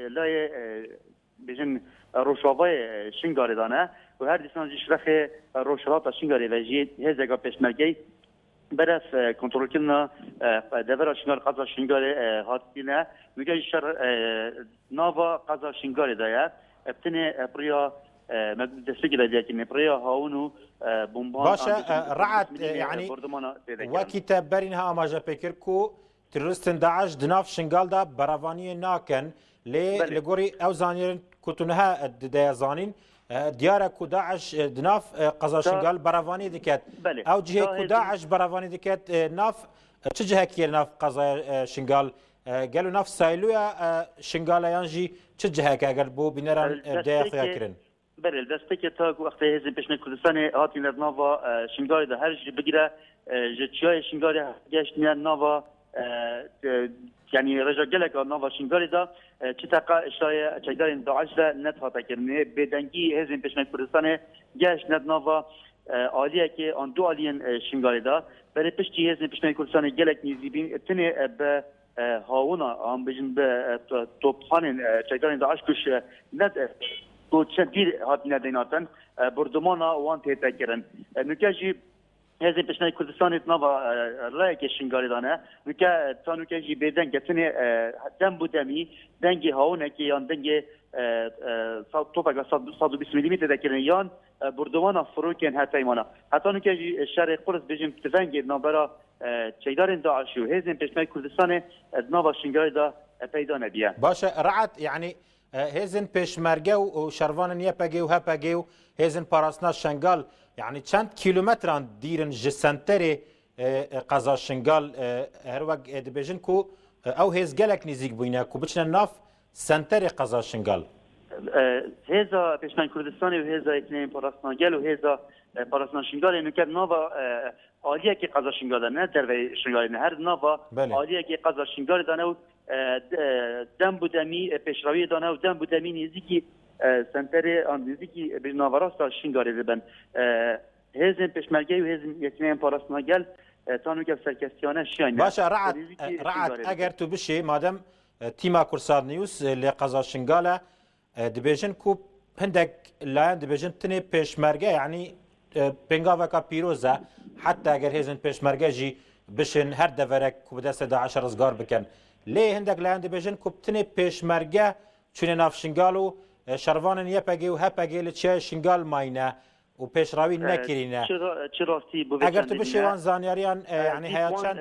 لای بجن روشاوای شنگاری دانه و هر دیسان جیش رخ روشالات شنگاری و جی هزگا پیشمرگی برف کنترل کردن دور شنگار قضا شنگاری هاتینه میگه شر ناوا قضا شنگاری دایا ابتنی بریا دستگی لدیه که بریا هاونو بمبان باشه رعد يعني وكتاب برينها اماجا بيكركو ترستن داعش دناف شنغال دا براواني ناكن لغوري او زانيرن كتونها دايا زانين ديارة كو داعش دناف قزا شنغال براواني ديكات او جهه كو داعش براواني ديكات ناف تجهه كير ناف قزا شنغال قالوا ناف سايلويا شنغال يانجي تجهه كاغل بو بنران دايا خياكرن بله دسته که تا وقتی هزین پیشنهاد کردستان هاتی ناوا شنگاری ده هر جی بگیره جتیای شنگاری گشت میاد ناوا یعنی رجا گلک ناوا شنگاری ده چه تقا اشتای چیدار داعش ده نت هاتا کرنه بدنگی هزین پیشنهاد کردستان گشت نت ناوا عالیه که آن دو عالین شنگاری ده برای پشتی هزین پیشنهاد کردستان گلک نیزیبین تنه به هاونا هم بجن به توپخانه چیدار داعش کش نت تو چندیر هات ندیناتن بردمانا وان تهتا کرن نکاجی هزین پیشنهاد کردستان نوا رای شنگاری دانه نکا تا نکاجی بدن گتنی دم بودمی دنگی هاونه که یان دنگی توپا 120 میلی متر دکرن یان بردمانا فروکن حتی ایمانا حتی نکاجی شرق قرص بجیم تفنگی نابرا چیدار داعش و هزین پیشنهاد کردستان نوا شنگاری دا پیدا نبیه باشه رعد يعني هزن پیشمرگه و شروان یپگه و هپگه و هزن پاراسنا شنگال يعني چند کیلومتران دیرن جسنتر قضا شنگال هر وقت دبیجن کو او هز گلک نزیک بوینه کو بچن ناف سنتر قضا شنگال هزا پیشمرگ کردستان و هزا اکنیم پاراسنا گل و هزا پاراسنا شنگال اینو که ناوا عالیه که قضا شنگال نه در شنگال نه هر ناوا عالیه که قضا شنگال دانه و دم بودمی پیشروی دانه و دم بودمی نزدیکی سنتر آن نزدیکی به ناوراست شنگاری ببن هزن پیشمرگی و هزن یکنیم پاراسنا گل تانو که سرکستیانه شاینه باشه رعد اگر تو بشی مادم تیما کرساد نیوز لقضا شنگاله دبیجن کو هندک لاین دبیجن تنی پیشمرگی یعنی بنگاوکا پیروزه حتی اگر هزن پیشمرگی جی بشن هر دورک کو بدست داعش رزگار بکن ليه هندك لاند بيجن كوبتني بيشمرجه چون ناف شنگالو شروان يپگه و هپگه لچه شنگال ماينه و پیشراوی نکرینه اگر تو بشوان زانیاریان يعني هيا چند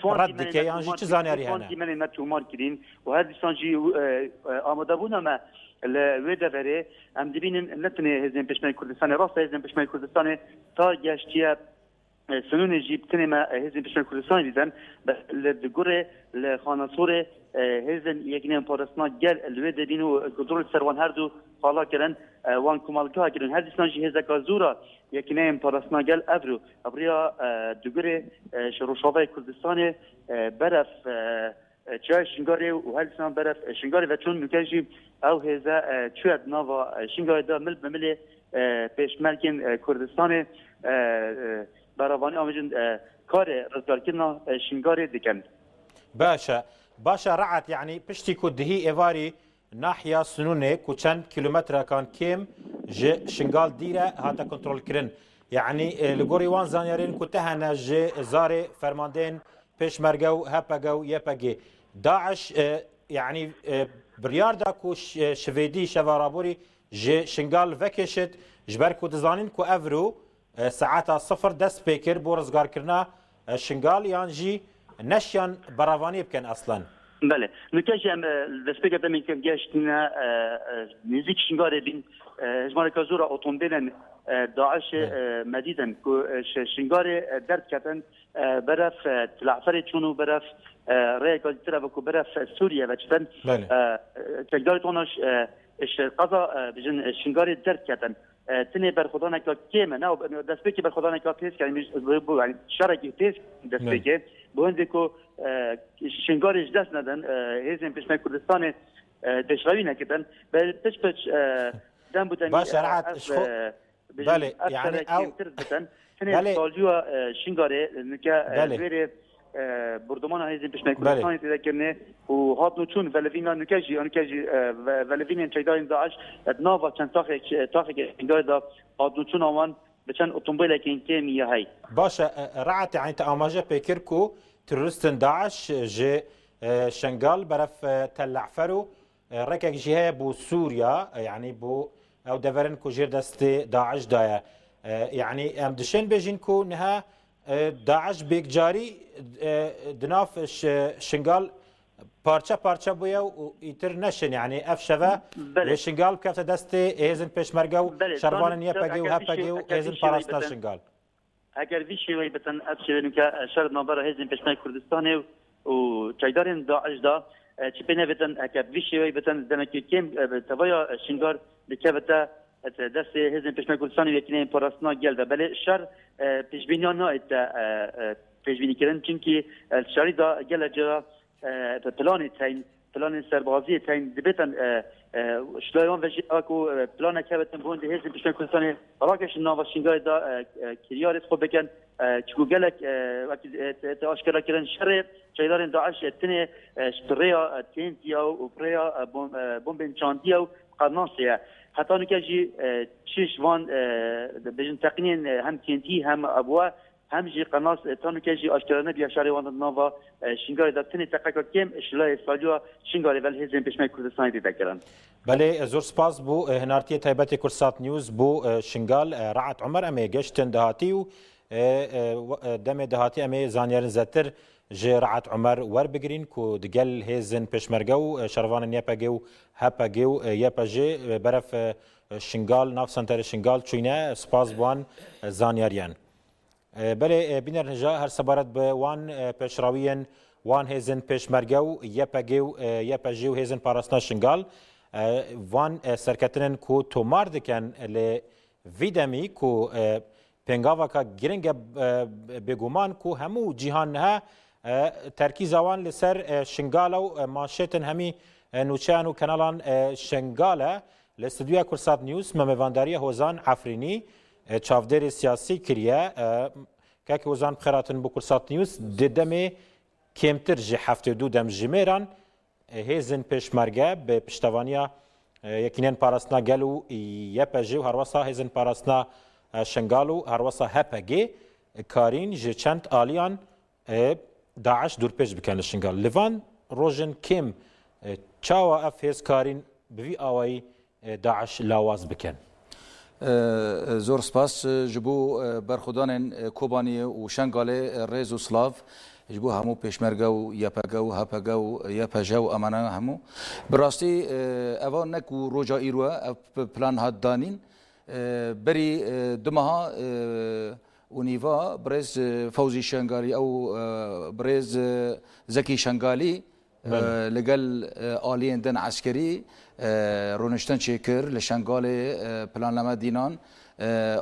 تو رد که یانجی چه زانیاری هنه من نتو مار کرین و هر دیسانجی آماده بونا ما الويدا فري ام دبين نتني هزين بشمال كردستان راس هزين بشمال كردستان تا گشتيه سنون جيب تنما هزن بشمال كردستان ديدن لدقوري لخانصوري هزن يكنين بارسنا جل الويدا بينو قدرول سروان هردو خالا كرن وان كمالكا كرن هر ديسانجي هزكا زورا يكنين بارسنا جل افرو ابريا دقوري شروشاوي كردستان برف چای شنگاری و هر ديسان برف شنگاری و چون مكاجي او هزا چواد ناوا شنگاری دا مل بمل پیشمرکن کردستان براوانی آمجن کار رزگار کردن شنگاری دیکن باشا رعت يعني پشتی کو دهی ایواری ناحیه سنونه کو چند کیلومتر کان کم شنگال دیره هاتا کنترول کرن يعني لگوری وان زانیارین کو تهنه زار فرماندین پیشمرگه و هپگه و یپگه داعش يعني بريار دا کو شویدی شوارابوری شنگال وکشت جبر کو دزانین کو افرو ساعات صفر دست بيكر بو رزگار كرنا شنغال يانجي نشيان براواني بكن اصلا بله نكاجي ام دست بيكر دمين كم جاشتنا نزيك شنغال بين هجمار كازورا اوتومبيلن داعش مديدا كو شنغال درد كتن برف تلعفري چونو برف رأي كالترا بكو برف سوريا وچتن تقدر تونش قضا بجن شنغال درد كتن تنه بر خدا نکا کیمه نه دست بکی بر خدا نکا پیس کنیم یعنی شرکی پیس دست بکی بونده کو شنگارش دست ندن هزین پیشمرگ کردستان دشراوی نکردن بل پچ دم بودن باشه رعت بله يعني او تنه سالجوا شنگاره نکا بله بردمان هزین پشمه کردستانی تذکرنه و هات نوچون ولفینا نکجی ولفین چیدار داعش ناوا چند تاخه انگار دا هات نوچون آمان بچن اتومبیل که این کمیه هی باشه رعت يعني تأماجة بيكركو تروریستن داعش جي شنغال برف تل عفرو ركك جهه بو سوريا يعني بو او دفرن كو جير دست داعش دايا يعني ام دشين بيجين كو نها داعش بيك جاري دناف شنغال پارچه پارچه بویا و ایتر نشن یعنی اف شوا شنغال کفت دست هزن پشمرگا و شروان یپگی و هپگی و هزن پاراستنا شنغال اگر وی شوی بتن اف شوی که شرط نابر هزن پشمرگ کردستان و چایدارن داعش دا چی بینه بتن اگر وی شوی بتن دمکی کم توایا شنغال لکبتا دست هزن پشمرگ کردستان یکنه پاراستنا گل و بله شر پیشبینیان نایت پیشبینی کردن چونکی شری دا گل جرا پلان سربازی تاین دبیتن شلایان وجه اکو پلان کبتن بوند هزن پشمرگ کردستان راکش ناوا شنغال دا کریارت خو بکن چکو گلک وقتی اشکرا کردن شر چایدارن داعش تنه شتریا تینتیا و پریا بمبن چاندیا و قناصیه حتی نکجی چیش وان بجن تقنین هم تینتی هم ابوا هم جي قناص تانو كجي اشترانه بيا شاري وان نوفا شنغال داتني تقاكا كيم اشلا اسفاجوا شنغال ول هزم بشمي كردستان دي تكرن بله زور سپاس بو هنارتي تایبت كورسات نيوز بو شنغال رعت عمر امي گشتن دهاتي و دم دهاتي امي زانيارن زتر جي رعت عمر ور بگرين كو دگل هزن پشمرگو شروان يپگو هپگو يپجي برف شنغال ناف سنتر شنغال چوينه سپاس بوان زانياريان بله بینر نجا هر سبارت به وان پیشراویان وان هزن پیشمرگو یپگیو هزن پاراستنا شنغال وان سرکتنن کو تومار دکن ل ویدمی کو پنگاوا کا گرنگ بگومان کو همو جهان ها ترکیز وان لسر شنغالو ماشتن همی نوچان و کانالان شنغاله لاستودیو کورسات نیوز مموانداری هوزان عفرینی چافدر سیاسی کریه که وزان بخیراتن بو کورسات نیوز ددمه کمتر جه هفته دو دم جمیران هزن پشمرگه به پشتوانیا یکینن پاراستنا گلو یپجی و هروسا هزن پاراستنا شنغالو هروسا هپگی کارین جه چند آلیان داعش دور پیش بکنه شنغال لیوان روژن کم چاوا اف هز کارین بوی آوایی داعش لاواز بکن زور سپاس جبو برخودان کوبانی و شنغال ریز و سلاف جبو همو پیشمرگا و یپگا و هپگا و یپجا و امانا همو براستی اوان نکو روجا ایروه پلان هاد دانین بری دمها اونیوا برز فوزی شنغالی او برز زکی شنغالی لقل آلین دن عسکری رونشتن چیکر لشنغال پلانلما دینان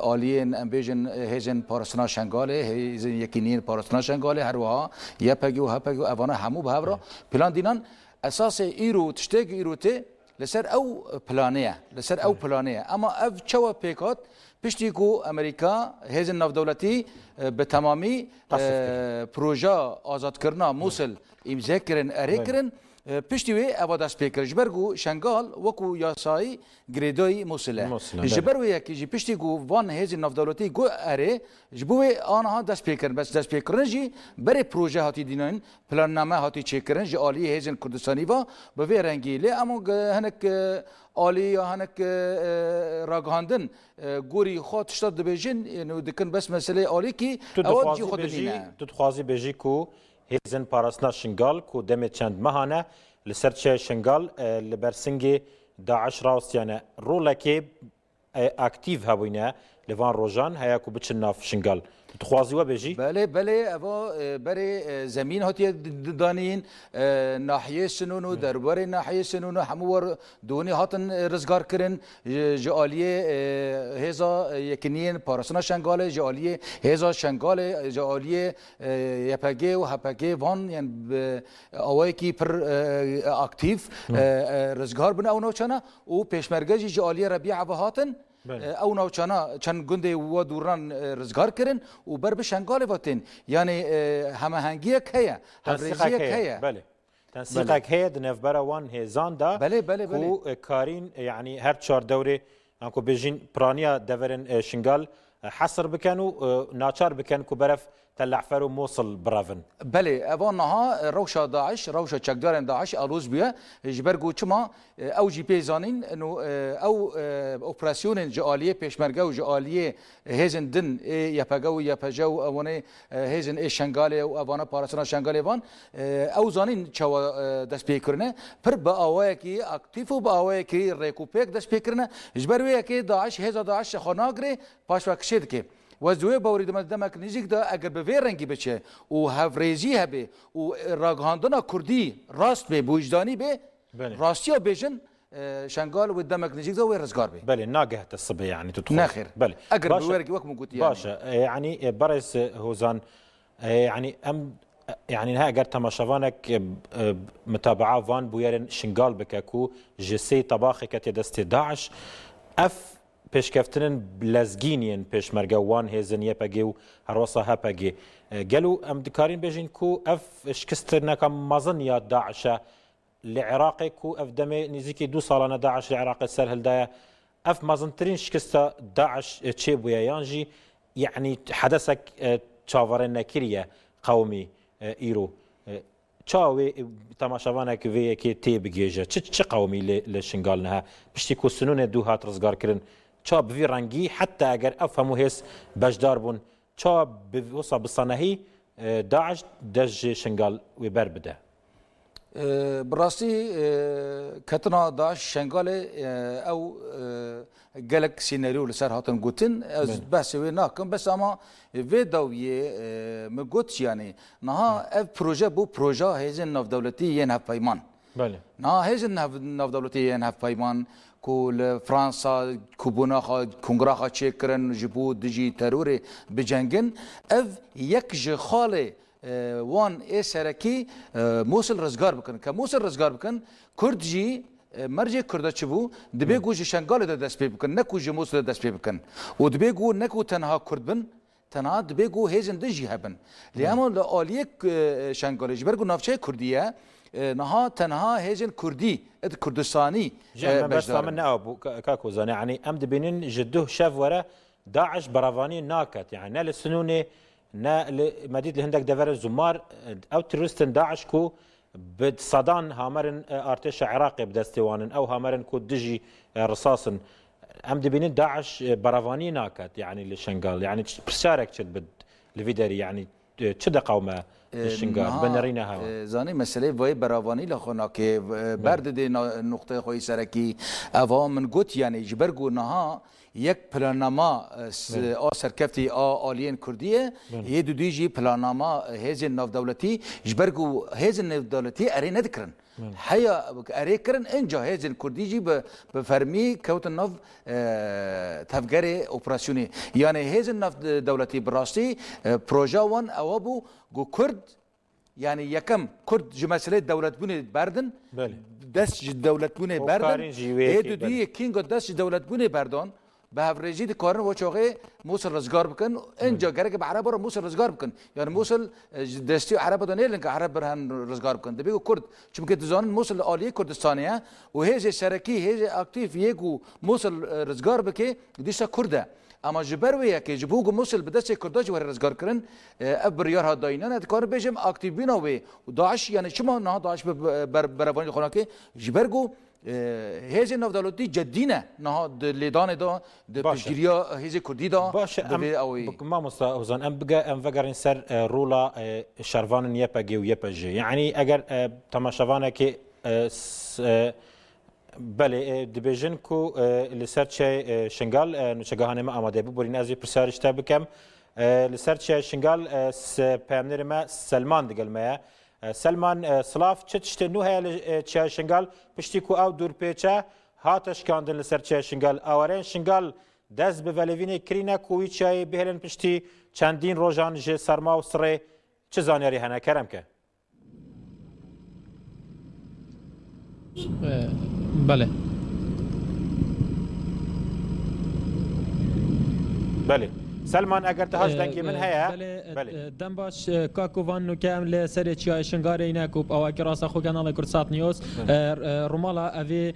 آلین امبیجن هیزن پارستنا شنغال هیزن یکینین پارستنا شنغال هر وها یپگی و هپگی و اوانه همو به هورا پلان دینان اساس ایرو تشتگ ایرو ته لسر او پلانیه اما اف چوا پیکات پشتی کو امریکا هیزن ناف دولتی به تمامی پروژه آزاد کرنا موصل امضا کرن اره کرن پشتی وی اواداس پیکر جبرگو شنغال وکو یاسایی گریدوی موصله جبر وی کی پشتی گو وان هیزن ناف دولتی گو اره جبوی آنها دست پیکرن بس دست پیکرن جی بر پروژه هاتی دینن پلان نامه هاتی چیکرن جی عالی هیزن کردستانی و به وی رنگی لی اما هنک عالی یا هنک راگاندن گوری خود شد دبیجن یعنی دکن بس مسئله عالی کی اواد جی خود دینه تو تخوازی بیجی کو هزن پاراستنا شنغال کو دم چند مهانه لسرچه شنغال لبرسنگی داعش راست یعنی رولکی اکتیو هبوینه لوان روجان هیا کو بچن ناف شنغال تخوازی و بیجی بله اوا بره زمین هاتی دانین ناحیه سنونو درباره ناحیه سنونو همور دونی هاتن رزگار کرن جالیه هزا یکنین پارسنا شنغال جالیه هزا شنغال جالیه یپگی و هپگی وان یعنی اوای کی پر اکتیو رزگار بنا اونو چنا و پیشمرگی جالیه ربیع و هاتن او ناوچانا چند گنده و دوران رزگار کرن و بر به شنگال واتن یعنی همه هنگی که تنسیقک هي بله تنسيقك هي دنفبرا وان هيزان دا بله كو كارين يعني هر 4 دوري انكو بيجين برانيا دفرن شنغال حصر بكانوا ناچار بكان كو برف تلعفر وموصل برافن بله اوانها روشا داعش روشا چکدارن داعش الوز بیا جبرگو چما او جی پی زانین انه او اپراسیون جالیه پیشمرگه و جالیه هزن دن یپگو یپجو اوانه هزن شنگاله و اوانه پارسنا شنگاله وان او زانین چوا دست پیکرنه پر با اوای کی اکتیف و با اوای کی ریکوپیک دست پیکرنه جبروی کی داعش هزا داعش خناگره پاش وکشید که وزوی باورید مدمک نزیک دا اگر به وی رنگی بچه و هفریزی هبه و راگهاندنا کردی راست به بوجدانی به راستی و بیجن شنگال و دمک نزیک دا و رزگار به بله ناگهت الصبح يعني تدخل ناخر بله اگر به ورگی وقت مقوت يعني باشا يعني برز هوزان يعني يعني نها اگر تماشاوانك متابعه وان بويرن شنگال بكاكو جسي طباخي كت دست داعش اف پیشکفتن بلزگینین پیشمرگه وان هزن یپگی و هروسا هپگی گلو ام دکارین بیجین کو اف شکستنا کم مازن یا داعش لعراق کو اف دمه نزیکی 2 سالانه داعش لعراق سر هلدايا اف مازن ترين شکستا داعش چه بویا یانجی يعني حدثك تشافرن نكريه قومي ايرو چاوي تماشاوانك في كي تي بگيجه چ قومي لشنگالنها بشتي کو سنون دو هات رزگار کرن چاب في رنگي حتى اگر افهموا هيس بجدار بون چاب بوصا بصنهي داعش دج شنگال ويبر بده براسي كتنا داعش شنگال او جالك سيناريو لسر هاتن قوتن از بس وي ناكم بس اما في داويه مقوتش يعني نها اف بروجا بو بروجا هيزن ناف دولتي ينهف بايمان بله نها هيزن ناف دولتي ينهف بايمان كل فرنسا كوبونا كونغرا تشيكرن جبو دجي تروري بجنگن اف يك خاله وان اي سركي موصل رزگار بكن كموصل رزگار بكن كرد جي مرجع كردا چبو دبي گوج شنگال د دست بكن نكو جموس د دست بكن و دبي گو نكو تنها كردبن تنها دبي گو هيزن دجي هبن ليامو لاليك شنگال جبرگو نافچه كرديه نها تنها هيزن كردي كردستاني بس من ابو كاكو زاني يعني ام دبينين جدوه شاف ورا داعش برافاني ناكت يعني نال السنونه نا مديد الهندك دفر الزمار او تروستن داعش كو بد صدان هامرن ارتش عراقي بدستوانن او هامرن كو دجي رصاصن ام دبينين داعش برافاني ناكت يعني للشنغال يعني بشارك تشد بد الفيدري يعني تشد قومه الشنغال بنرينا هوا زاني مساله وي برافاني لخونا كي برد دي نقطه خوي سركي اوا من قوت يعني جبرگو نها یک پلاننامه سرکفتی آلیین کردیه یه دو دیجی پلاننامه هزین ناف دولتی جبرگو هزین ناف دولتی اری ندکرن حیا اری کرن انجا هزین کردیجی به فرمی کوت ناف تفگری اپراسیونی یعنی هزین ناف دولتی براستی پروژه وان اوابو گو کرد يعني يكم كرد جمسلة دولة بني بردن دست دولة بني بردن هيدو دي كينغ دست دولة بني بردن به هفريجي دي كارن و چاقه موصل رزگار بکن اینجا گره که به عرب را موصل رزگار بکن يعني موصل دستی عرب دانه لنک عرب برهن رزگار بکن دبیگو کرد چون که دزانن موصل عالیه کردستانیه و هیچ شرکی هیچ اکتیف یکو موصل رزگار بکه دیشتا کرده اما جبرویه که جبوگو موصل به دست کرداج ور رزگار کرن ابریار ها داینان ادکار بیشم اکتیف بینا و داعش يعني شما نه داعش برافانی خونه که جبرگو هیچ ناف دولتی جدینه نه لیدان دا پیشگیریا هیچ کردی دا باشه ما مستوزن ام بقى ام فقرن سر رولا شروان يپگی و يپجی يعني اگر تماشاوانه که بله دبیجن کو لسرچه شنگال نشگاهانه ما آماده ببرین از پرسارش تا بکم لسرچه شنگال پیامنر ما سلمان دگل ما سلمان سلاف چتشت نوه چه شنگال پشتی کو او دور پیچه هاتش کاندن لسرچه شنگال آورین شنگال دست به ولوینه کرینه کوی چای بهلن پشتی چندین روزان ج سرما و سره چه زانیاری هنه کرم که بله بله سلمان اگر تهاج دنگی من هيا بله دم باش کاکوان نو کم ل سر چای شنگار اینا کوب او کی راس خو کانال کورسات نیوز رومالا اوی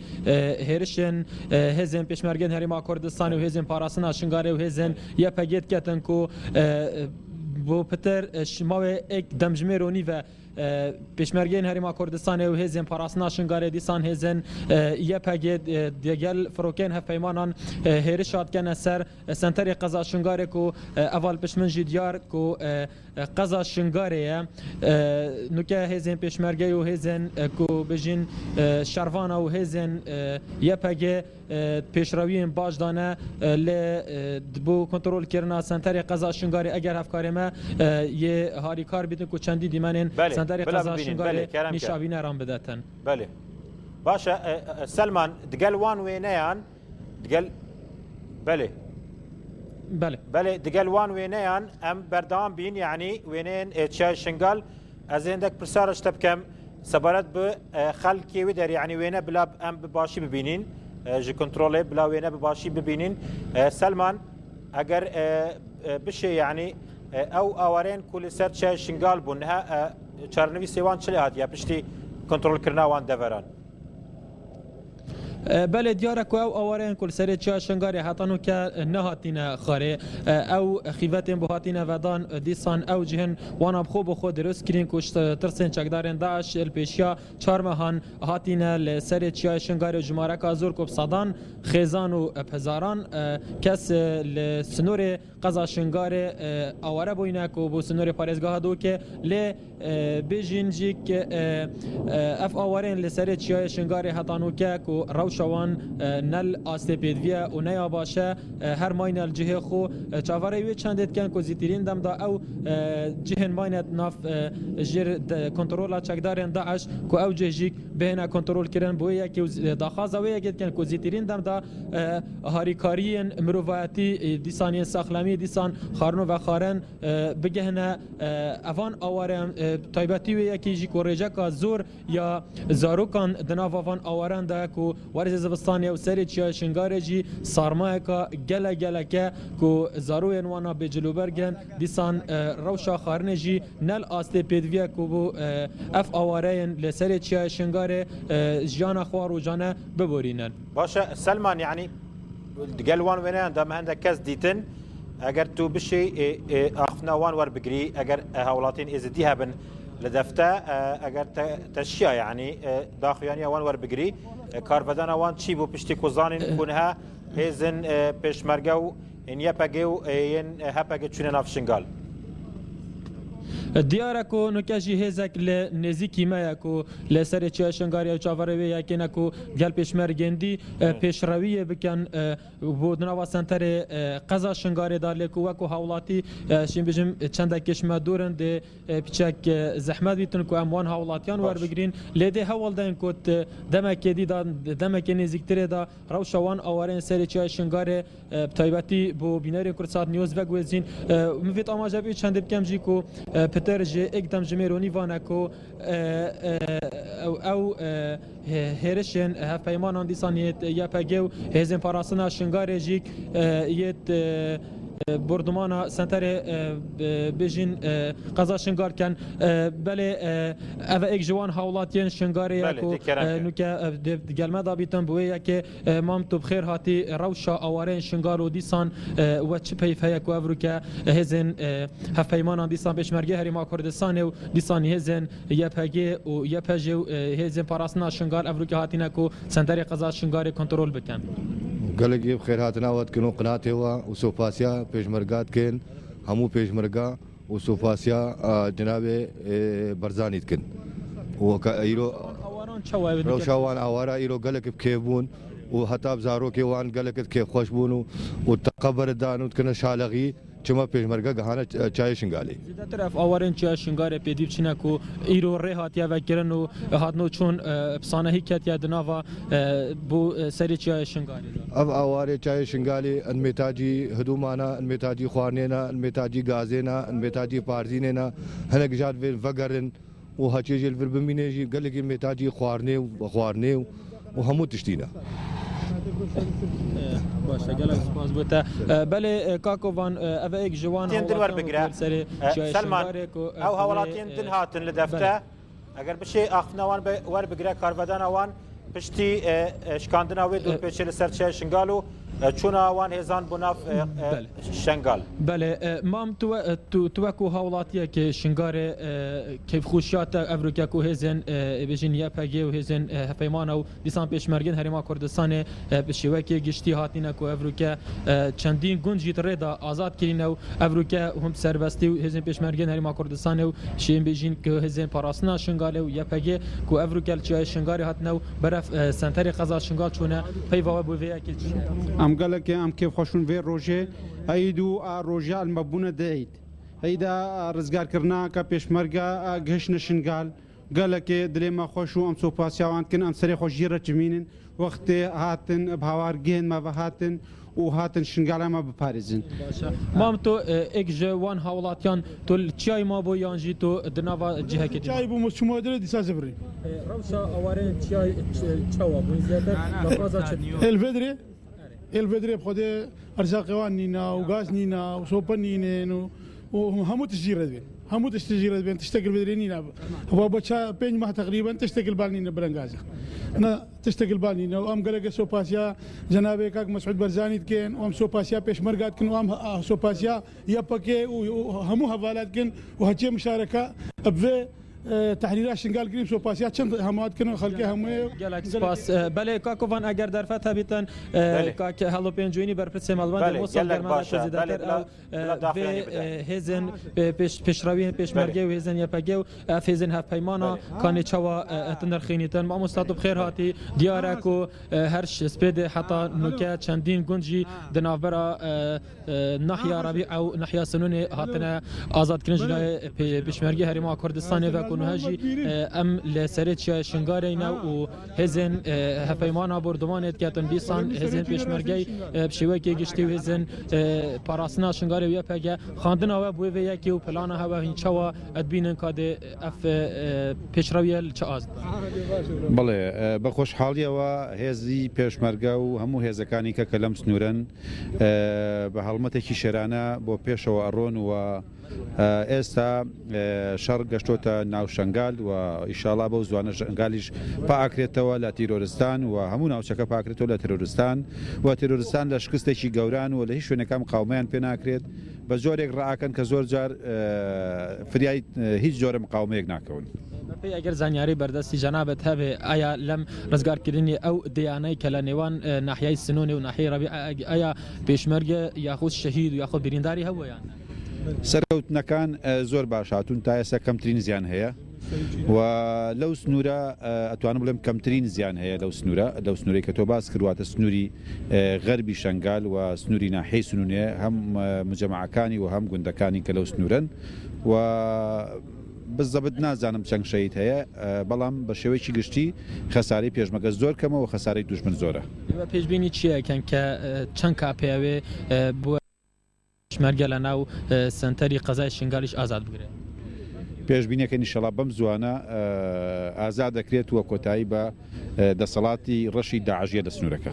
هرشن هزن پشمرگن هریما کردستان و هزن پاراسنا شنگار و هزن یا پگیت کتن کو بو پتر شماوه یک دمجمرونی و پشمرگین هریما کردستان و هزن پاراسنا شنگار دیسان هزن یا پگید دیگل فروکن هف پیمانان هرشات کن سر سنتر قضا شنگار کو اول پشمنجی دیار کو قضا شنگاره نوکه هزن پشمرگی و هزن کو بجین شروان و هزن یا پگی پیشرویین باش دانه ل بو کنترل کردن سنتر قضا شنگاری اگر افکار ما یه هاری کار بیتن کو چندی دیمانن سنتر قضا شنگاری نشابینه رام بداتن بله باشا سلمان دقل وان وينيان دقل بله دقل وان وينيان ام بردام بين يعني وينين تشاي شنغال از عندك برسارش تبكم سبارت ب خلكي ودر يعني وينه بلا ام باشي ببينين جي كنترول بلا وينه باشي ببينين سلمان اگر بشي يعني او اوارين كل سر تشاي شنغال بونها چارنوي سيوان چلي هات يا بشتي كنترول كرنا وان دوران بله دیارک و او آوارین کل سری چه شنگاری حتانو که نهاتین خاره او خیوتین بهاتین ودان دیسان او جهن وانا بخو بخو درست کرین کش ترسین چکدارین داعش الپیشیا چارمهان هاتین لسری چه شنگاری جماره که زور کب صدان خیزان و پزاران کس لسنور قضا شنگاری آواره بوینه که بو سنور پارزگاه دو که ل بیجینجی که اف آوارین لسری چه شنگاری حتانو که روشوان نل آستپیدویا و نیا باشه هر ماینه الجهه خو چاوره وی چندت کن کو زیترین دم دا او جهن ماینه ناف جر کنترل چکدارن داعش کو او جهجیک بهنا کنترل کردن بو یکی داخاز و یکی کن کو زیترین دم دا هاریکارین مروایتی دیسانی ساخلامی دیسان خارنو و خارن بگهنه اوان آوارم تایبتی و یکی جی کو رجا زور یا زاروکان دناوان آوارن دا کو ورز زبستانی و سری چیا شنگاره جی سارمای کا گله گله که کو زاروین وانا به جلوبرگن دیسان روشا خارنه جی نل آسته پیدویا کو بو اف آوارین لسری چیا شنگاره جانا خوار و جانا ببورینن باشه سلمان يعني قلوان وين دام عندك كاس ديتن اگر تو بشي اخفنا وان ور بقري اگر هولاتين ازديها بن لدفتا اگر تشيا يعني داخليانيا وان ور بقري كارفدانا وان تشي بو بشتي كوزانين كونها هيزن بيشمرگو ان يپگو ين هپگ چونه ناف شنگال دیاره کو نکجی هزک ل نزیکی ما کو لسر چه شنگاری چاوره وی یکینا کو گل پیشمرگندی پیشروی بکن بودنا و سنتر قضا شنگاری دار کو و کو حوالاتی شین بجم چند کشما دورن ده پیچک زحمت بیتن کو اموان حوالاتیان ور بگرین لده حوال دن کو دمک دی دمک نزیکتره دا روشوان اوارن سر چه شنگاری تایبتی بو بینری کورسات نیوز و گوزین مفیت اماجبی چند بکم جی کو پتر جه اقدام جمیرونی وانکو او هرشن هف پیمانان دیسانیت یا پگیو هزین پاراسنا شنگار جیک یت بردمانا سنتر بجین قضا شنگار کن بله او ایک جوان حولاتین شنگاری یکو نوکه گلمه دا بیتن بویه که مام تو بخیر هاتی روشا آوارین شنگار و دیسان و چه پیف هیکو افرو که هزین هف پیمانان دیسان بشمرگه هریما کردستان و دیسان هزین یپگه و یپجه و هزین پاراسنا شنگار افرو که هاتی نکو سنتر قضا شنگاری کنترول بکن گلگی بخیر هاتنا وقت کنو قناعت هوا و سوفاسیا پیشمرگات کن همو پیشمرگا و سوفاسیا جناب برزانیت کن و ایرو روشوان آوارا ایرو گلک بکیبون و حتی بزارو که وان گلکت که خوش بونو و تقبر دانوت کنه شالغی چما پیشمرگا گهانه چای شنگالی زیاد طرف آوارن چای شنگاره پیدیب چینه کو ایرو ره هاتیا و گرن و هاتنو چون افسانه هیکت یا دناوا بو سری چای شنگالی اب آواره چای شنگالی انمتاجی هدومانا انمتاجی خوارنینا انمتاجی گازینا انمتاجی پارزینینا هنگ جاد وگرن و هچیجل وربمینه جی گلگی انمتاجی خوارنه و همو تشتینا باشه گله سپاس بوده بله کاکوان اوه ایک جوان تندن ور بگره سلمان او هولاتین دن هاتن لدفته اگر بشه اخنوان ور بگره کارودان اوان پشتی شکاندنا و دور پیچه لسرچه شنگالو چون اوان هزان بناف شنگال بله مام تو کو هولاتیه که شنگار کیف خوشیات افریقا کو هزن بجین یا پگی و هزن پیمان او دیسان پیشمرگین هریما کردستان بشیوه که گشتی هاتینا کو افریقا چندین گنجی تردا آزاد کردن او افریقا هم سربستی و هزن پیشمرگین هریما کردستان و شین بجین که هزن پاراسنا شنگال و یا پگی کو افریقا چای شنگاری هاتنو برف سنتری قضا شنگال چونه پیوا بو ویا که ام قال لك ام كيف خوشون في روجي ايدو روجا المبونه دايد هيدا رزقار كرنا كبيش مرقا قهش نشنقال قال لك دليما خوشو ام سوباسيا وان كن ام سري خوش جيره جمينن وقت هاتن بهوار جين ما بهاتن وهاتن شنقال ما بباريزن مام تو اك جوان هاولاتيان تو تشاي ما بو يانجي تو دنافا جهه كده تشاي بو مسمودره دي سازبري روشا اوارين تشاي تشوا بو زيادة مفازا الفدري بخده ارزاق وانينا وغاز نينا وسوبر نينا وهمو تشجيرات بين همو تشجيرات بين تشتغل بدري نينا هو بتشا بين ما تقريبا تشتغل بالنينا برنغازه انا تشتغل بالنينا وام قلق سوباسيا جنابي كاك مسعود برزاني كان وام سوباسيا بيشمرغات كن وام سوباسيا يابكي وهمو هفالات كن وهجي مشاركه ابفي تحريرات شنقال قريب سوباسيات چند همات کنن خلقه همه گلک سپاس بله کاکوان اگر در فتح بیتن کاک هالو پنجوینی بر پرسه مالوان موسال درمان کوزیداتر او به هزن پیشروی پیشمرگه و هزن یپگه و هزن هف پیمانا کانی چوا تنرخینیتن ما مستطب خیر هاتی دیاره کو هرش سپید حتی نوکه چندین گنجی دنافبرا ناحیه عربی او ناحیه سنون هاتنا آزاد کرن جنای پیشمرگه هریما کردستان و کنهاجی ام لسرچ شنگارینا و هزن هفیمانا بردمانت کاتن بیسان هزن پیشمرگی بشوی که گشتی و هزن پاراسنا شنگاری ویا پگه خواندن و بوی ویا که و پلان هوا هنچوا ادبینن کاده اف پیشرویل چه آزد بله بخوش حالی و هزی پیشمرگا و همو هزکانی که کلم سنورن به حالمتی که شرانه با پیش و ارون و ئێستا شەڕ گەشتۆتە ناو شنگال و ئیشاڵا بەو زوانە شنگالیش پاکرێتەوە لە تیرۆرستان و هەموو ناوچەکە پاکرێتەوە لە تیرۆرستان و تیرۆرستان لە شکستێکی گەوران و لە هیچ شوێنەکە مقاومەیان پێ ناکرێت بە زۆرێک ڕائاکەن کە زۆر جار فریای هیچ جۆرە مقاومەیەک ناکەون. اگر زانیاری بردستی جنابت هبه آیا لم رزگار کردنی او دیانه کلا نیوان ناحیه سنون و ناحیه ربیع آیا پیشمرگ یاخود شهید و یاخود برینداری هوا یعنی سەرکەوتنەکان زۆر باش هاتوون تا ئێستا کەمترین زیان هەیە و لەو سنوورە ئەتوانم بڵێم کەمترین زیان هەیە لەو سنووری کە تۆ باس کردواتە سنووری غەربی شنگال و سنووری ناحیەی سنوونێ هەم مجەمەعەکانی و هەم گوندەکانی کە لەو سنوورن و بزەبت نازانم چەند شەید هەیە بەڵام بە شێوەیەکی گشتی خەساری پێشمەگە زۆر کەمە و خەساری دوژمن زۆرە. پێشبینی چیەکەن کە چەند کاپێوێ بۆ پیشمرگه لناو سنتری قضای شنگالیش آزاد بگیره. پێشبینیەکە نیشەڵا بەم زوانە ئازاد دەکرێت وە کۆتایی بە دەسەڵاتی ڕەشی داعشیە لە سنوورەکە.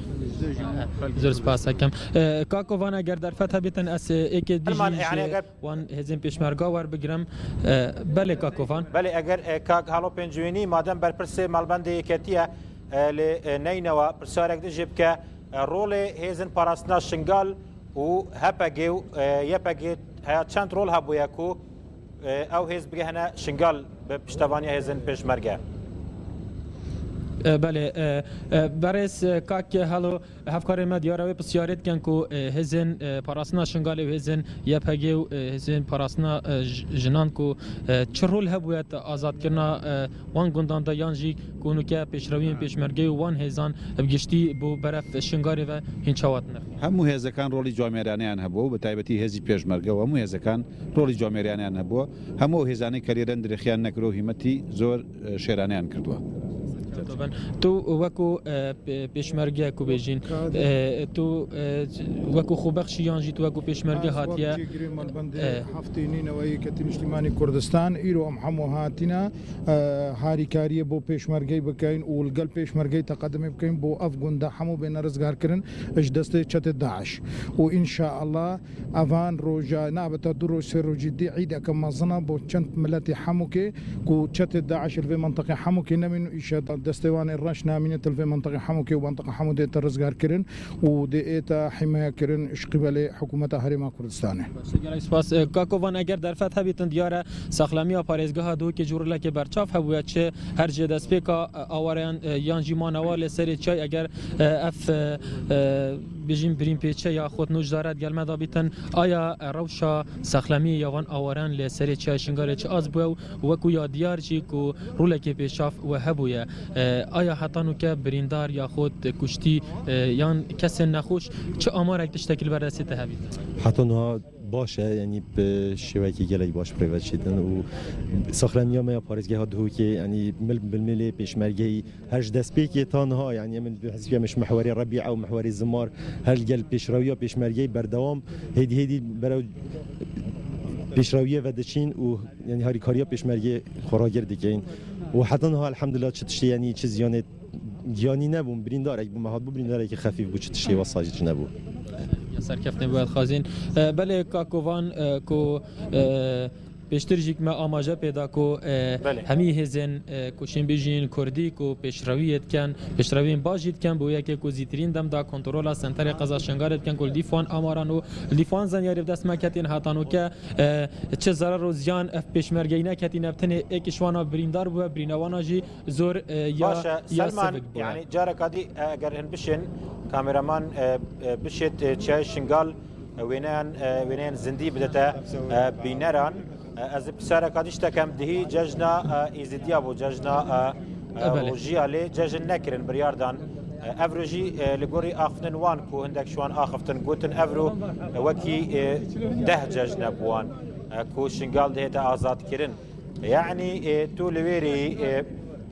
زۆر سپاس دەکەم. کاکۆڤان ئەگەر دەرفەت هەبێتن ئەس ئێکێ دیژی وان هێزن پێشمەرگا وەربگرم بەلێ کاکۆڤان. بەلێ ئەگەر کاک هەڵۆ پێنجوێنی مادەم بەرپرسێ مەڵبەندی یەکێتیە لێ نینەوە پرسیارێک دژێ بکە ڕۆڵێ هێزن پاراستنا شنگال و هەپەگێ و یەپەگێت هەیە چەند ڕۆڵ هەبووە و ئەو هێز بگەهنە شنگال بە پشتەوانی هێزن پێشمەرگە. بله برای کاک هلو هفکار ما دیاره پسیارت کن که هزین پاراسنا شنگالی و هزین یپگی و هزین پاراسنا جنان که چه رول هبویت آزاد کرنا وان گندان دایانجی کنو که پیشروی پیشمرگی و وان هزان بگشتی بو برف شنگاری و هنچوات نرخ. هەموو هێزەکان ڕۆڵی جوامێرانیان هەبووە و بە تایبەتی هێزی پێشمەرگە و هەموو هێزەکان ڕۆڵی جوامێریانیان هەبووە هەموو هێزانەی کە لێرەن درێخیان نەکرۆ هیمەتی زۆر شێرانیان کردووە. طبعا تو وكو بيشمرجه كو بيجين تو وكو خوبخش يانجي تو وكو بيشمرجه هاتيا هفتینی نوایی که تیمشتیمانی کردستان ایرو ام همو هاتینا هاری کاری بو پیشمرگی بکین و الگل پیشمرگی تقدم بکین بو افغان دا همو بین رزگار کرن اش دست چت داعش و ان شاء الله افان روجا نابتا درو سر جدي عيدا كما ظنا بو چند ملتي حموكي كو چت داعش في منطقه حموكي نمن ايش دستوان الرش نامين في منطقه حموكي ومنطقه حمودي ترزگار کرن و دي ايتا حمايه کرن اش قبل حكومه هرم كردستان سپاس کاکوان اگر در فتح بیتن دیاره ساخلامی پارێزگەها دو که جورلک برچاف هبوید چه هر جه دسپیکا آواران یان جیمانوال سری چای اگر اف بجیم بریم پیچه یا خود نوش دارد گلمه دا بیتن آیا روشا ساخلامی یوان آواران لسری چای شنگاره چه از بو وکو یا دیار چی کو رولک پیشاف و هبویه آیا حتانو که بریندار یا خود کشتی یان کسی نخوش چه آمارک تشتکل بررسی تهبید حتانو باشه یعنی به شوکی گلی باش پروت شدن و ساخلمیا ما پارێزگەها دهو که یعنی مل بالملي پیشمرگی هرج دست پیکی تانها یعنی من بحسب مش محوري ربيع او محوري زمار هل گل پیشرویا پیشمرگی بردوام هدی برای پیشرویه و دچین و یعنی هاری کاریا پیشمرگی خوراگر دیگه و حتانها الحمدلله چتشتی یعنی چه زیانی نبوم بریندار اگه بمهاد بو بریندار که خفیف بود چتشتی واساجی نبود سرکفت نبود خازین بله کاکوان کو پیشترجیک ما آماجه پیدا کو همی هزن کوشین بیجین کردی کو پیشرویت کن پیشروین باجید کن بویا که کو زیترین دم دا کنترل سنتر قضا شنگارت کن کل دیفان آمارانو لیفان زنیاری دست مکتین هاتانو که چه ضرر و زیان اف پیشمرگینه کتین ابتنه اکشوانا بریندار بو برینوانا جی زور یا سلمان يعني جارك هذه اگر هن بشن كاميرامان بشت چای شنگال وینان زندی بدتا بینران از بسرک هادیش تکم دهی ججنا ایزدیا بو ججنا روجی علی ججن نکرن بریاردان افروجی لگوری آخفتن وان کو هندک شوان آخفتن گوتن افرو وکی ده ججنا بوان کو شنگال دهتا آزاد کرن يعني تو لويري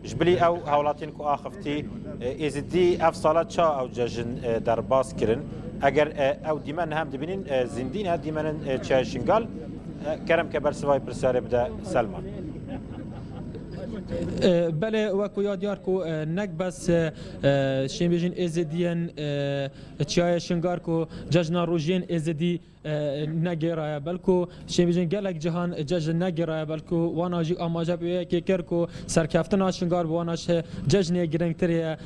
جبلي او هولاتين كو آخفتي ایزدی افصالات شا او ججن در باس کرن اگر او دیمن هم دبینین زندین ها دیمن چای شنگال کرم که برسوای پرساره بده سلمان بله وکو یادیار کو نک بس شین بیجین ازدیان چای شنگار کو ججنا روجین ازدی نگرای بلکو شین بیجین گلک جهان ججن نگرای بلکو واناجی آماجه بیه که کرکو سرکفتن شنگار واناش ججن گرنگتری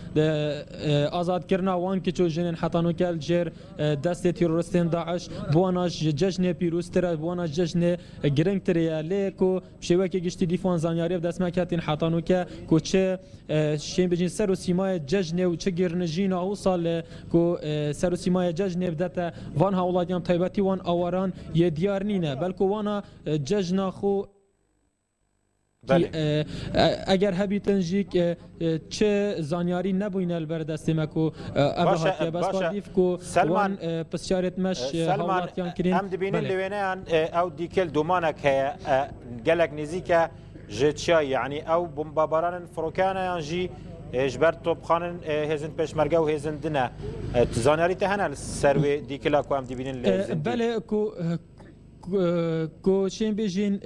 آزاد کرنا وان که چو جنن حتانو کل جر دست تروریستین داعش واناش ججن پیروستر واناش ججن گرنگتری لیکو شوی که گشتی دیفان زانیاری دست مکاتین حتانو که کوچه شین بیجین سر و سیمای ججن و چه گرنجین او سال کو سر و سیمای ججن بدت وان هاولادیان تایبتی وان آواران یه دیار نینه بلکه وانا ججنا خو اگر هبی تنجیک چه زانیاری نبوینه البردستی مکو ابهاتی بس باردیف کو وان پسیارت مش هاولادیان کرین هم دبینین لوینه او دیکل دومانک هیا گلک نزیکه جتشا يعني او بمباران فروكانا ينجي جبر توب خانن هزن پشمرگه و هزن دنا زانیاری تهنا سروی دیکلا کو هم دیبینین بله کو شین بیجین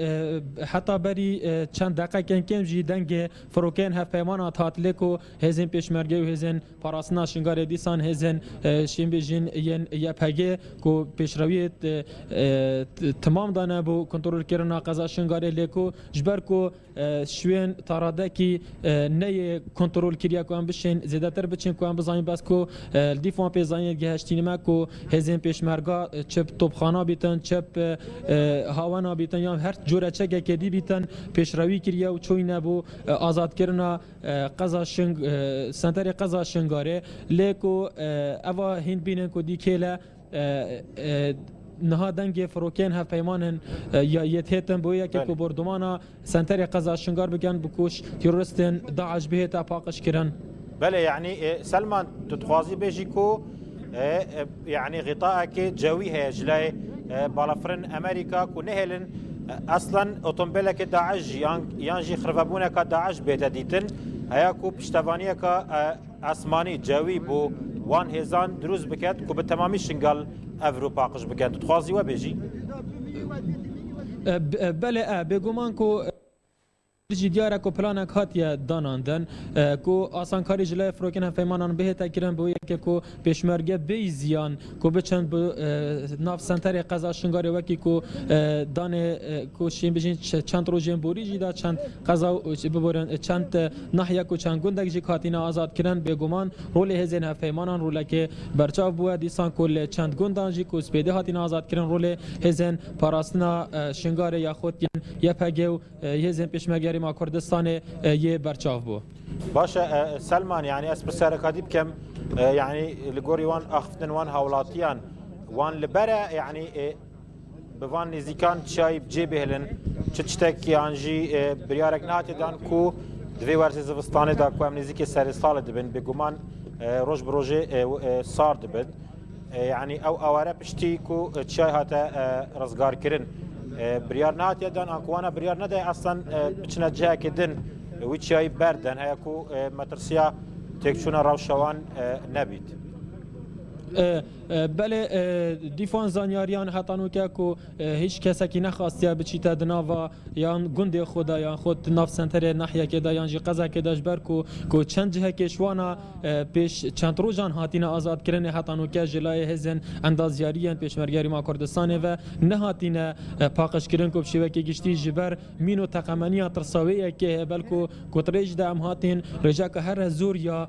حتی بری چند دقیقه کم جی دنگ فروکن هف پیمانات هاتله کو هزن پشمرگه و هزن پاراسنا شنگار دیسان هزن شین بیجین ین پگه کو پیشرویت تمام دانه بو کنترل کردن قضا شنگار لیکو جبر کو شوین تاراده کی نه کنترل کردیا کو هم بشین زیادتر بچین کو هم بزنین بس کو دیفان پیزانی گهشتینی ما کو هزن پشمرگه چپ توپخانه بیتن چپ هاوانا بیتن یا هر جوره چگه که دی بیتن پیشروی کریا و چوی نبو آزاد کرنا قضا شنگ سنتر قضا شنگاره لیکو اوا هند بینن کو دی کلا نها دنگ فروکین هف پیمانن یا یتهتن بویا که کو بردمانا سنتر قضا شنگار بگن بکوش تروریستن داعش بهتا پاقش کرن بله يعني سلمان تتخوازي بيجيكو يعني غطاءك جوي هي جلاي بالافرن امريكا كونهلن اصلا اوتومبيلك داعش يانجي خرفبونك داعش بيتا ديتن هيا كو پشتوانیه که اسمانی جوی بو وان هزان دروز بکد که به تمامی شنگال اوروپا قش بکد تخوازی و بیجی؟ بله بگومان که جی دیاره کو پلانک هاتیه داناندن کو آسانکاری جلای فروکن فیمانان به تکرم بو یک کو پیشمرگه بی زیان کو بچند بو ناف سنتر قضا شنگاری وکی کو دانه کو شین بجین چند روزین بوری جی دا چند قضا ببرن چند ناحیه کو چند گندک جی کاتینا آزاد کردن بگومان رول هزین فیمانان رول که برچاو بو دیسان کل چند گندان جی کو سپیده هاتینا آزاد کردن رول هزین پاراستنا شنگاری یا خود یا پگو هزین پیشمرگه ما کردستان یه برچاو بو باشه سلمان يعني اس بسرقادي بكم يعني لغوري وان اخفتن وان هولاتيان وان لبرا يعني بوان نزيكان شاي بجيبه هلن تشتك يانجي بريارك ناتي دان كو دوی ورزی زوستانه دا کو ام نزیک سر سال دبن بگومان روز بروجه صار دبد يعني او اواره پشتی کو چای هاته رزگار کرن بريار ناتي دان انكوانا بريار ندای اصلا بچنا جه کدن ویچای بردن هیکو مترسیا تکشونا روشوان نبید بله دیفان زانیاریان هتانو که کو هیچ کسی که نخواستیا بچیتا دناوا یان گنده خدا یان خود ناف سنتر ناحیه که دا یان جی قزا که داش بر کو چند جهه کشوانا پیش چند روزان هاتینا آزاد کردن هتانو که جلای هزن اندازیاریان پیشمرگری ما کردستان و نه هاتینا پاکش کردن کو بشوی که گشتی جبر مینو تقمنیا ترساوی که بلکو کوتریج دام هاتین رجا که هر زور یا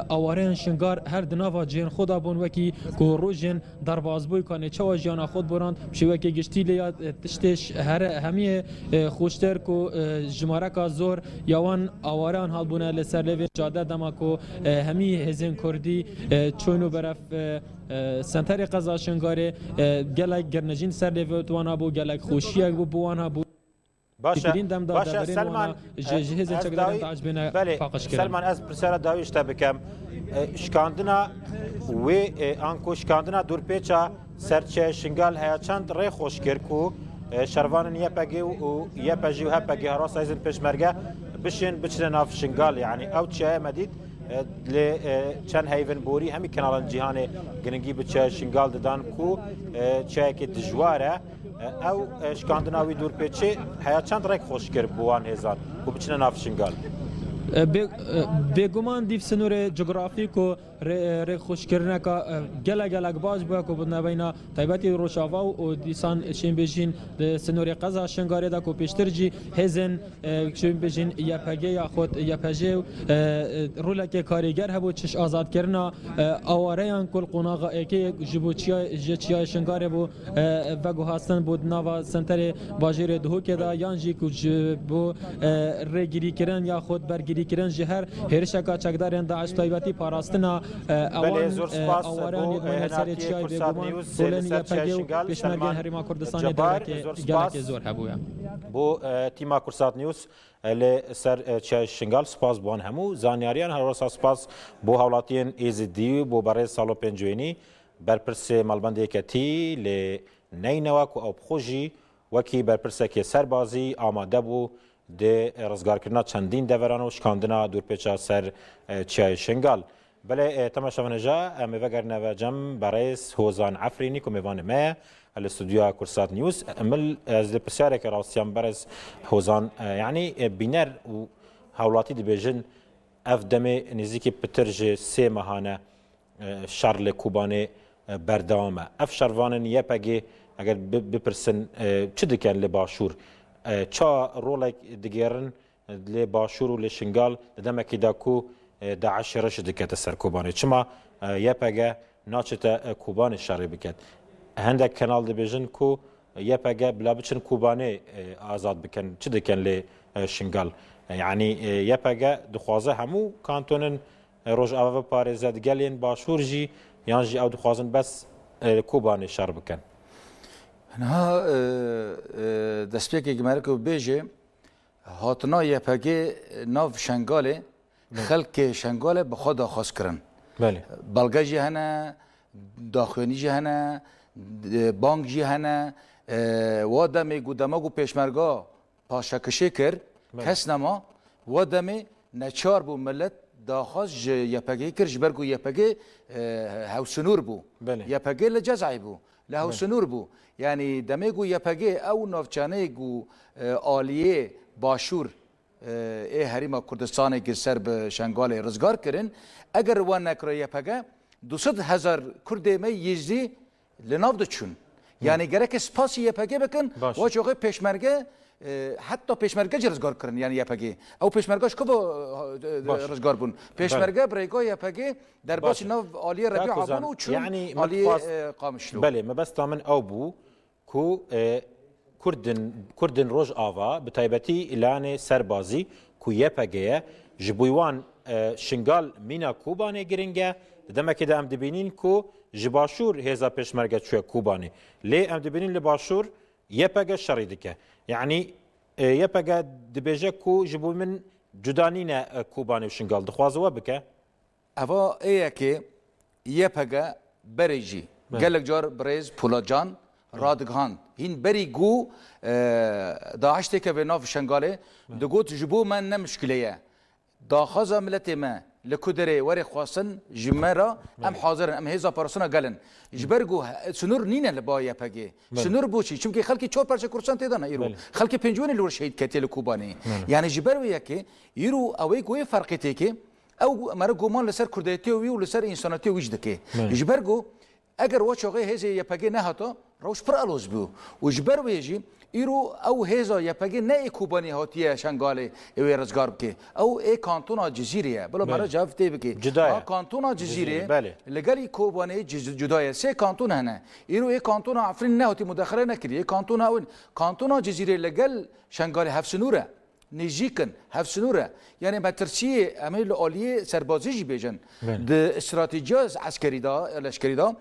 اوارن شنگار هر دناوا جن خدا بون وکی کو روزن در بازبوی کنه چه جان خود برند شوی که گشتی لیا تشتش هر همی خوشتر کو جماره کا زور یوان اواران حال بونه لسر لوی جاده دما کو همی هزن کردی چونو برف سنتر قضا شنگاره گلک گرنجین سر لوی توانا بو گلک خوشیه بو بوانا بو باشه سلمان سلمان از پرسر داویش بکم شکاندنا و آنکو شکاندنا دور پیچا سرچه شنگال هیا چند ری خوش کرد کو شروان یپگی و یپجی و هپگی هراس ایزن پیشمرگه بشین بچن ناف شنگال يعني او چه مدید ل چند هیون بوری همی کنالن جهان گنگی بچه شنگال دادن کو چه که دجواره او شکاندناوی دور پیچه هیا چند ریک خوش کرد بوان هزار و بچنه ناف شنگال بگومان دیف سنور جغرافی کو ری خوش کردن که گلک باز بود که بود نبینا تایباتی روشاوا و دیسان شین بجین سنور قضا شنگاره دا کو پیشترجی هزن شین بجین یا پگه یا خود یا پجه رولک کاریگر هبو چش آزاد کردن آواریان کل قناغا اکی جبوچیا شنگاره بو و گوهاستن بود نوا سنتر باجیر دهو که دا یانجی کو بو ری گیری کردن یا خود برگیری کردن جهر هرشکا چکدارن داعش تایباتی پاراستنا اوان اوارانی بونه سر چای بگومان رولن یا پگیو پیشمرگین هریما کردستان داره که زور هبویا بو تیما کرسات نیوز لسر چای شنگال سپاس بوان همو زانیاریان هر روز سپاس بو حولاتین ایزدی بو برای سالو پنجوینی برپرس مالبندی کتی ل نینواک او بخوجی وکی برپرس که سربازی آماده بو ده رزگار کردن چندین دوران و شکاندنا دور پیچا سر چای شنگال بله تماشا جا میوگر نو جم برایس هوزان عفرینی که میوان ما الاستودیو کرسات نیوز مل از پرسیاره که راستیان برایس هوزان یعنی بینر و حولاتی دبیجن اف دم نزیکی پترج سه ماهانه شارل کوبانه بردامه اف شروانن یپگی اگر بپرسن چه دکن لباشور چا رولک دیگرن لی باشور و لی شنگال دمکی داکو داعش رش دکت سر کوبانه چما یپگه ناچتا کوبانه شاری بکت هندک کانال دیویژن کو یپگه بلا بچن کوبانه آزاد بکن چه دکن لی شنگال یعنی یپگه دخوازه همو کانتونن روز اول پارێزە دگەلێن باشوور جی یان جی ئەو دخوازن بەس کوبانێ شار بکەن هەنها دەستپێکێکی مەرەکە و بێژێ هاتنا یەپەگێ ناو شەنگالێ خەڵکێ شەنگالێ بەخوا داخوازکردن بەڵگە جی هەنە داخوێنی جی هەنە بانک جی هەنە وا دەمێ گودەمەگ و پێشمەرگا پاشەکشێ کرد کەس نەما وا دەمێ نچار بو ملت داخوش يپگی کرج برگو يپگی هوسنور بو يپگی لجزعی بو لهوسنور بو يعني دميگو يپگی او نافچانه عالیه باشور هریما کردستان که سر به شنگال رزگار کردن اگر وان نکره يپگه 200,000 کرده می یزدی لناف دچون يعني گرک سپاسی يپگه بکن و چوغه پیشمرگه حتی پیشمرگه رزگار کردن يعني يپگه او پیشمرگاش کو رزگار بون پیشمرگه بريگا يپگه در باش ناف عالیه ربیع عبون و چون يعني عالیه قامشلو بله ما بس تامن او بو کو كردن روج آوا بتایبتی اعلان سربازی کو يپگه جبویوان شنگال مینا کوبانه گرینگه دمه که ام دبینین کو جباشور هزا پیشمرگه چوه کوبانه لی ام دبینین لباشور يپگه شریدکه يعني يپگه دبیجه کو جبو من جدانین کوبانه و شنگال دخوازوا بکه اوا ایه که يپگه بریجی گلک جار بریز پولاجان رادگان هین بری گو داعش تکه به ناف شنگاله دگوت جبو من نمشکلیه داخاز ملت ما لکودره وری خواستن جمرا ام حاضرن ام هزا پارسونا گلن جبرگو سنور نینه لبا يپگه سنور بوچی چونکه خلکی چور پرچه کورسان تیدان ایرو خلکی پنجون لور شهید کتیل کوبانی یعنی جبر ویا که ایرو اوی گوی فرقی تکه او مرا گومان لسر کردیتی وی و لسر انسانیتی وجدکه جبرگو اگر وچوغه هزی يپگه نه هتا روش پر الوز بو و جبر ویجی ایرو او هزا يپگه نه کوبانی هاتیه شنگاله اوی رزگار بکه او ای کانتونا جزیریه بلا مرا جواب تی بکه کانتونا جزیره لگلی کوبانی جدایه سه کانتون هنه ایرو ای کانتونا عفرین نه هاتی مداخله نکری ای کانتونا جزیره لگل شنگاله هفسنوره نزیکن هفسنوره یعنی مترسی عمل عالیه سربازی جی بیجن د استراتژی عسکری دا لشکری دا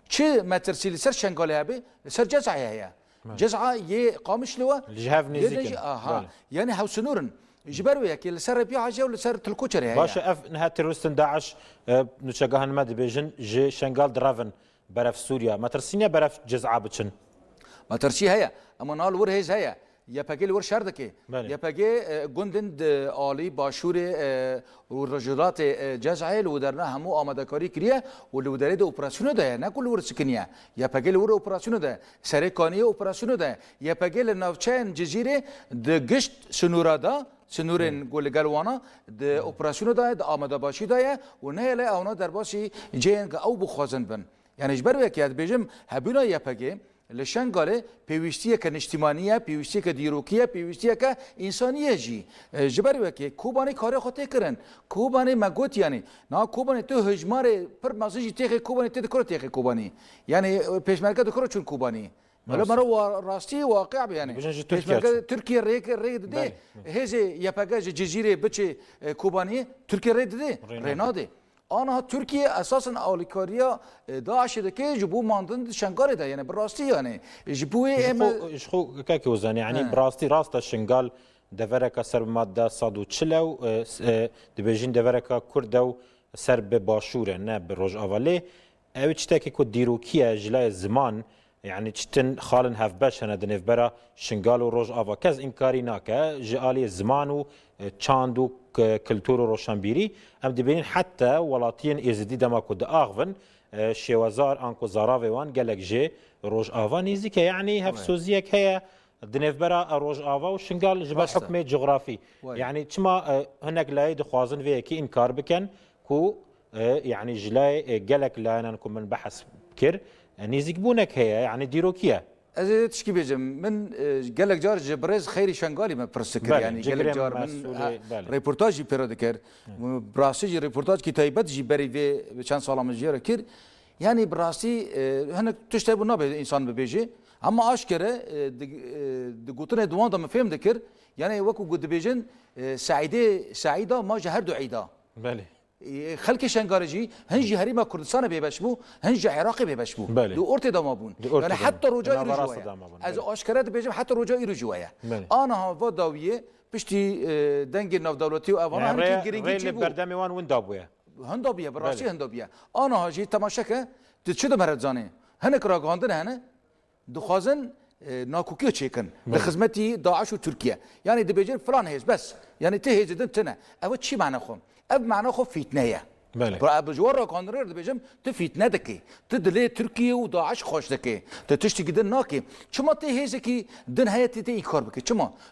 چه مترسی لسر شنگاله هبه لسر جزعه هيا جزعه يه قامش لوا الجهاف نزيكن يعني هوسنورن جبروا ياكي لسر ربيع جا ولسر تلكوشر هيا باشا اف نها تيرورستن داعش نشجعهن مد بيجن جي شنغال درافن برف سوريا مترسينيا برف جزعه بتشن مترسي هيا اما نال ور هيز هيا يپگه ور شردکه يپگه گندند عالی باشور و رجلات جزعه و درنا همو آمادهکاری کریه و لودره ده اپراسیون ده نه کل ور سکنیه يپگه ور اپراسیون ده سرکانی اپراسیون ده يپگه لناوچین جزیره ده گشت سنورادا سنورن گلگلوانا ده اپراسیون ده ده آماده باشی ده و نه له اونا در باسی جنگ او بخوازن بن يعني جبر وکیت بجم هبینا يپگه لشنگاله پیوستیه که اجتماعیه پیوستیه که دیروکیه پیوستیه که انسانیه جی جبری وکی کوبانی کاری خاطر کردن کوبانی مگوت یعنی نه کوبانی تو هجمار پر مازیجی تیخ کوبانی تدکر تیخ کوبانی یعنی پیشمرگه دکر چون کوبانی ولی مرا راستی واقع بیانه پیشمرگه ترکیه ریگ ده هزی یپگه جزیره بچه کوبانی ترکیه ریگ ده ریناده آنها ترکیه اساسا آلیکاریا داعش که جبو ماندن شنگال ده یعنی براستی یعنی جبوی اشخو که وزن یعنی براستی راست شنگال دورکا سر ماده 140 دبیجین دورکا کردو سر به باشوره نه به روج آواله او چتاکی که دیروکیه جلای زمان يعني تشتن خالن هاف باش هنا دنيف برا شنغالو روج آوا كز انكاري ناكا جالي زمانو تشاندو كلتورو روشنبيري ام دبين حتى ولاتين ازدي دما كود اغفن شوازار انكو زاراوان قالك جي روج آوا نيزيك يعني هاف سوزيك هي دنيف برا روج آوا وشنغال جبال حكم جغرافي يعني تما هناك لاي دخوازن فيكي انكار بكن كو يعني جلاي قالك لا نكون من بحث بكر نيزك بونك هي يعني ديروكيا از تشكي بيجم من قالك جار جبريز خيري شنغالي ما برسكر يعني قالك جار من ريبورتاج بيرودكر براسي ريبورتاج كي تايبت جي بري في چند سال من جير كير يعني براسي هنك تشتبو نابه انسان ببيجي اما اشكره دغوتن دوان ما فهم دكر يعني وكو قد بيجن سعيده ما جهر دو عيدا بله خلق شنگارجی هنجی هریما کردستان بیبشبو هنجی عراقی بیبشبو دو اورت دامابون یعنی حتی رجای رجوعه از آشکارات بیجم حتی رجای رجوعه آنها و داویه پشتی دنگ ناف دولتی و اوان هم که گرینگی چی بود بردمیوان وندابویه هندابیه براستی هندابیه آنها جی تماشا که چه دو مرد زانه هنک را گاندن هنه دخوازن ناكوكي تشيكن لخدمتي داعش وتركيا يعني دبيجين فلان هيز بس يعني تهيز دنتنا او تشي معنى خو اب معنى خو فيتنايا بجوار كونرير دبيجم تفيتنا دكي تدلي تركيا وداعش خوش دكي تشتي جدا ناكي شما تهيزكي دن هيتي تي انكار بكي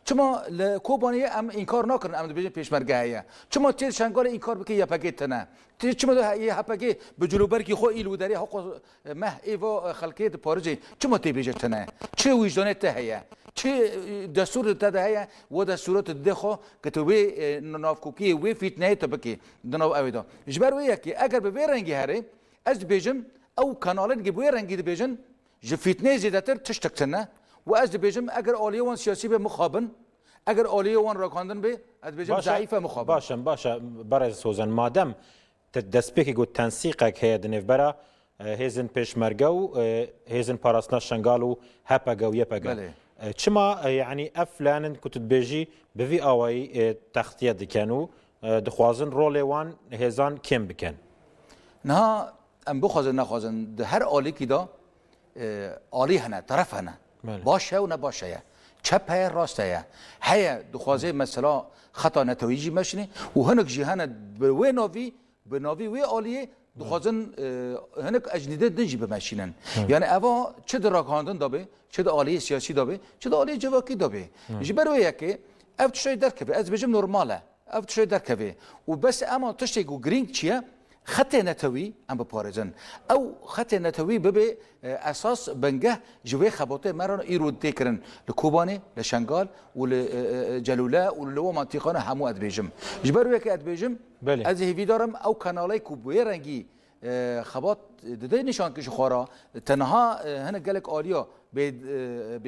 شما لكوبانيه ام انكار ناكرن ام دبيجن بيشمرگه هيا شما تشي شنگال انكار بكي يا باكيتنا شما هي هباكي بجلوبركي خو ايلو داري حق مه ايفو خلقيه بارجي شما تبيجتنا چه وجدانت هيا چه دستور تده هيا و دستورات دخو كتبي نافكوكي و فيتناي تبكي دنو اويدا جبر وياكي اگر به رنگي هري از بيجم او كانالن جي بو رنگي بيجن ج فيتناي زيادتر تشتكتنا و از بيجم اگر اوليوان سياسي به مخابن اگر اوليوان راكاندن به از بيجم ضعيفه مخابن باشا برز سوزن مادام دستپێکی گوت تەنسیقێک هەیە دنێڤبەرە هێزن پێشمەرگە و هێزن پاراستنا شنگال و هەپەگە و یەپەگە چما یعنی ئەف لایەنن کوتتبێژی بڤی ئاوایی تەختیە دکەن و دخوازن ڕۆڵێ وان هێزان کێم بکەن نها ئەم بخوازن نەخوازن هەر ئالیکیدا ئالی هەنە تەرەف هەنە باش هەیە و نەباش هەیە چەپ هەیە ڕاست هەیە هەیە دخوازێ مەسەلا خەتا نەتەوەییژی مەشنێ و هەنێک ژی هەنە بە ناوی بناوی وی آلیه دخوازن هنک اجنیده دنجی بمشینن یعنی اوا چه در راکاندن دابه چه در آلیه سیاسی دابه چه در آلیه جواکی دابه جبر وی که اف تشای درکه از بجم نرماله اف تشای درکه و بس اما تشتی گو گرینگ چیه خط نتوی ام بپارزن او خط نتوی ببه اساس بنگه جوی خباته مران ایرود تکرن لکوبانه لشنگال ولجلوله ولو منطقه همو ادبیجم جبر وی که ادبیجم از هیوی دارم او کانالای کوبوی رنگی خبات دده نشان کش خورا تنها هنه گلک آلیا به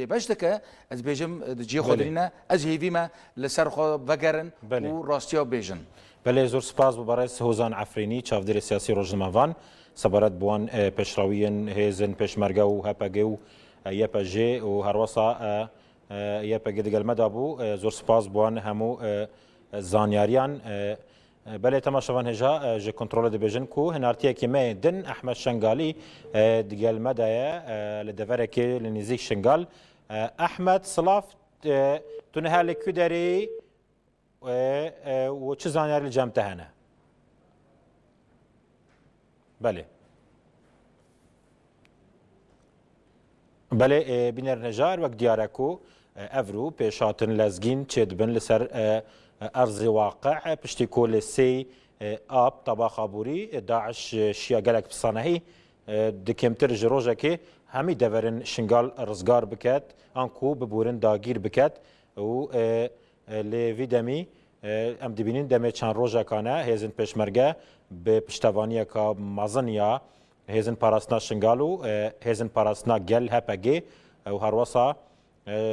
بجدکه از بیجم جی خودرینه از هیوی ما لسر خود وگرن و راستیا بیجن بله زور سپاس ببارز هوزان عفرینی چاودر سیاسی روزنامه‌وان سبارت بوان پشراویین هیزن پشمرگه و هپگه و یپجه و هروسا یپگه دیگل مدابو زور سپاس بوان همو زانیاریان بله تماشاوان هجا ج کنترل دبیجن کو هنارتیه که می دن احمد شنگالی دیگل مدایه لدوره که لنزیک شنگال احمد صلاف تنها لکودری و چه زانیاری لجمته هنه بله بینر نجار وقت دیارکو افرو پیشاتن لزگین چه دبن لسر ارض واقع پشتی کول سی آب طبا خابوری داعش شیا گلک بسانهی دکمتر جروجه که همی دورن شنگال رزگار بکد آنکو ببورن داگیر بکد و لوی دمی ام دبینین دمی چند روزه کانه هیزن پشمرگه به پشتوانی که مازنیا هیزن پاراستنا شنگالو هیزن پاراستنا گل هپگه و هروسا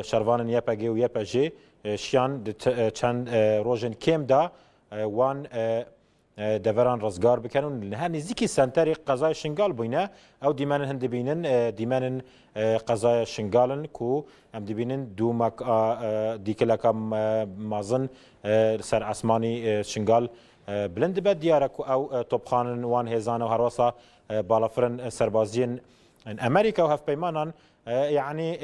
شروان یپگه و یپجه شیان چند روزن کم دا وان دوران رزگار بکنن هر نزدیکی سنتری قضای شنگال بینه او دیمن هند بینن دیمن قضای شنگالن کو ام دبینن دو مک دیکلکم مازن سر اسمانی شنگال بلند بد دیارک او طبخانن وان هزان و هروسا بالافرن سربازین امریکا و هف پیمانان یعنی